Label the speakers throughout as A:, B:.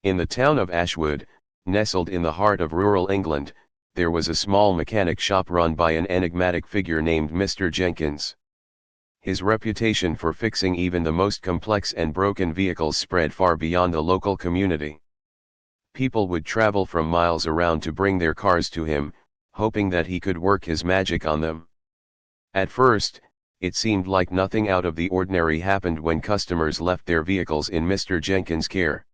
A: In the town of Ashwood, nestled in the heart of rural England, there was a small mechanic shop run by an enigmatic figure named Mr. Jenkins. His reputation for fixing even the most complex and broken vehicles spread far beyond the local community. People would travel from miles around to bring their cars to him, hoping that he could work his magic on them. At first, it seemed like nothing out of the ordinary happened when customers left their vehicles in Mr. Jenkins' care.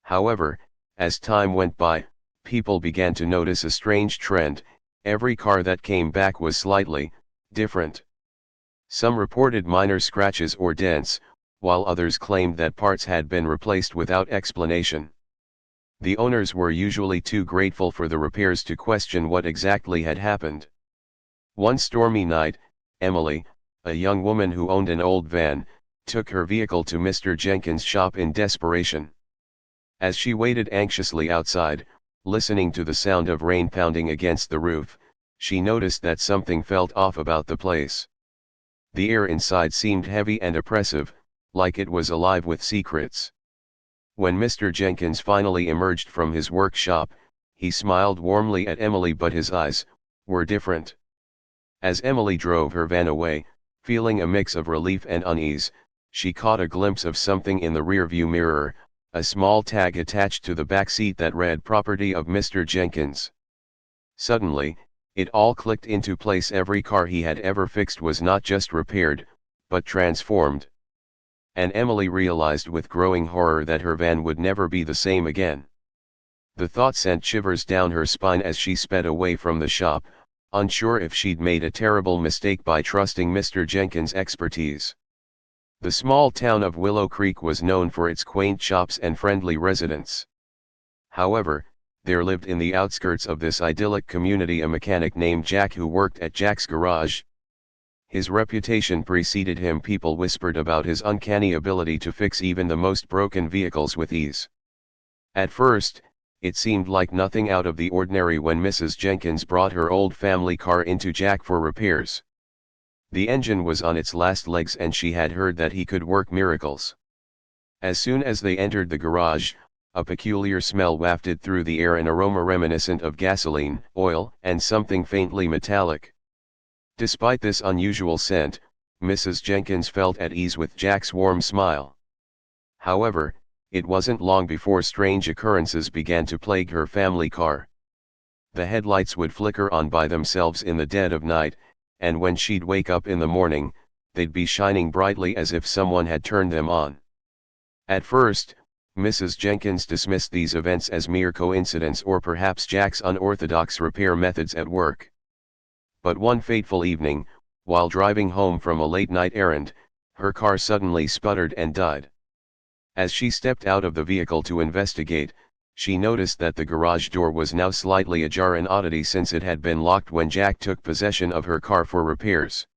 A: However, as time went by, people began to notice a strange trend: every car that came back was slightly different. Some reported minor scratches or dents, while others claimed that parts had been replaced without explanation. The owners were usually too grateful for the repairs to question what exactly had happened. One stormy night, Emily, a young woman who owned an old van, took her vehicle to Mr. Jenkins' shop in desperation. As she waited anxiously outside, listening to the sound of rain pounding against the roof, she noticed that something felt off about the place. The air inside seemed heavy and oppressive, like it was alive with secrets. When Mr. Jenkins finally emerged from his workshop, he smiled warmly at Emily, but his eyes were different. As Emily drove her van away, feeling a mix of relief and unease, she caught a glimpse of something in the rearview mirror, a small tag attached to the back seat that read "Property of Mr. Jenkins." Suddenly, it all clicked into place. Every car he had ever fixed was not just repaired, but transformed. And Emily realized with growing horror that her van would never be the same again. The thought sent shivers down her spine as she sped away from the shop, unsure if she'd made a terrible mistake by trusting Mr. Jenkins' expertise. The small town of Willow Creek was known for its quaint shops and friendly residents. However, there lived in the outskirts of this idyllic community a mechanic named Jack who worked at Jack's garage. His reputation preceded him. People whispered about his uncanny ability to fix even the most broken vehicles with ease. At first, it seemed like nothing out of the ordinary when Mrs. Jenkins brought her old family car into Jack for repairs. The engine was on its last legs and she had heard that he could work miracles. As soon as they entered the garage, a peculiar smell wafted through the air, an aroma reminiscent of gasoline, oil, and something faintly metallic. Despite this unusual scent, Mrs. Jenkins felt at ease with Jack's warm smile. However, it wasn't long before strange occurrences began to plague her family car. The headlights would flicker on by themselves in the dead of night, and when she'd wake up in the morning, they'd be shining brightly as if someone had turned them on. At first, Mrs. Jenkins dismissed these events as mere coincidence or perhaps Jack's unorthodox repair methods at work. But one fateful evening, while driving home from a late-night errand, her car suddenly sputtered and died. As she stepped out of the vehicle to investigate, she noticed that the garage door was now slightly ajar, an oddity since it had been locked when Jack took possession of her car for repairs.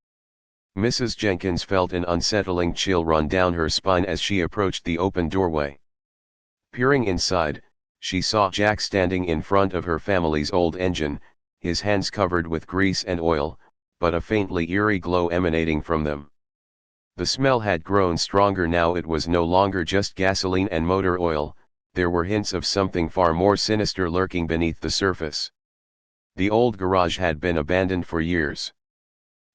A: Mrs. Jenkins felt an unsettling chill run down her spine as she approached the open doorway. Peering inside, she saw Jack standing in front of her family's old engine, his hands covered with grease and oil, but a faintly eerie glow emanating from them. The smell had grown stronger now. It was no longer just gasoline and motor oil, there were hints of something far more sinister lurking beneath the surface. The old garage had been abandoned for years.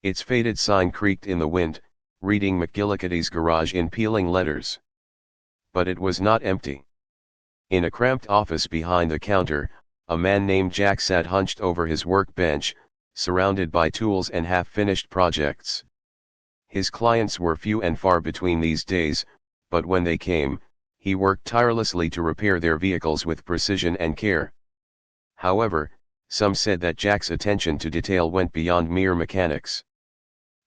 A: Its faded sign creaked in the wind, reading McGillicuddy's Garage in peeling letters. But it was not empty. In a cramped office behind the counter, a man named Jack sat hunched over his workbench, surrounded by tools and half-finished projects. His clients were few and far between these days, but when they came, he worked tirelessly to repair their vehicles with precision and care. However, some said that Jack's attention to detail went beyond mere mechanics.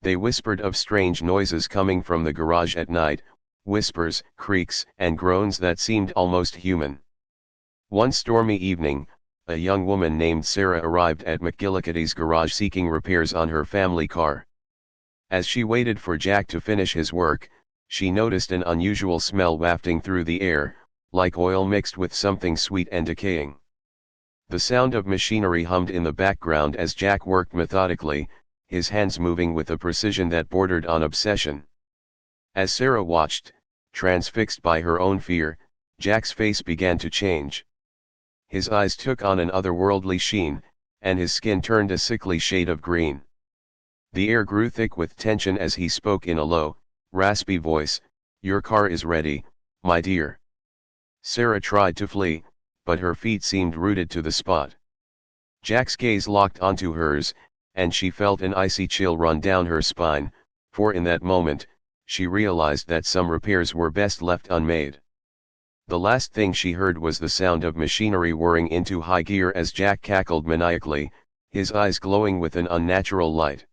A: They whispered of strange noises coming from the garage at night, whispers, creaks, and groans that seemed almost human. One stormy evening, a young woman named Sarah arrived at McGillicuddy's garage seeking repairs on her family car. As she waited for Jack to finish his work, she noticed an unusual smell wafting through the air, like oil mixed with something sweet and decaying. The sound of machinery hummed in the background as Jack worked methodically, his hands moving with a precision that bordered on obsession. As Sarah watched, transfixed by her own fear, Jack's face began to change. His eyes took on an otherworldly sheen, and his skin turned a sickly shade of green. The air grew thick with tension as he spoke in a low, raspy voice, "Your car is ready, my dear." Sarah tried to flee, but her feet seemed rooted to the spot. Jack's gaze locked onto hers, and she felt an icy chill run down her spine, for in that moment, she realized that some repairs were best left unmade. The last thing she heard was the sound of machinery whirring into high gear as Jack cackled maniacally, his eyes glowing with an unnatural light.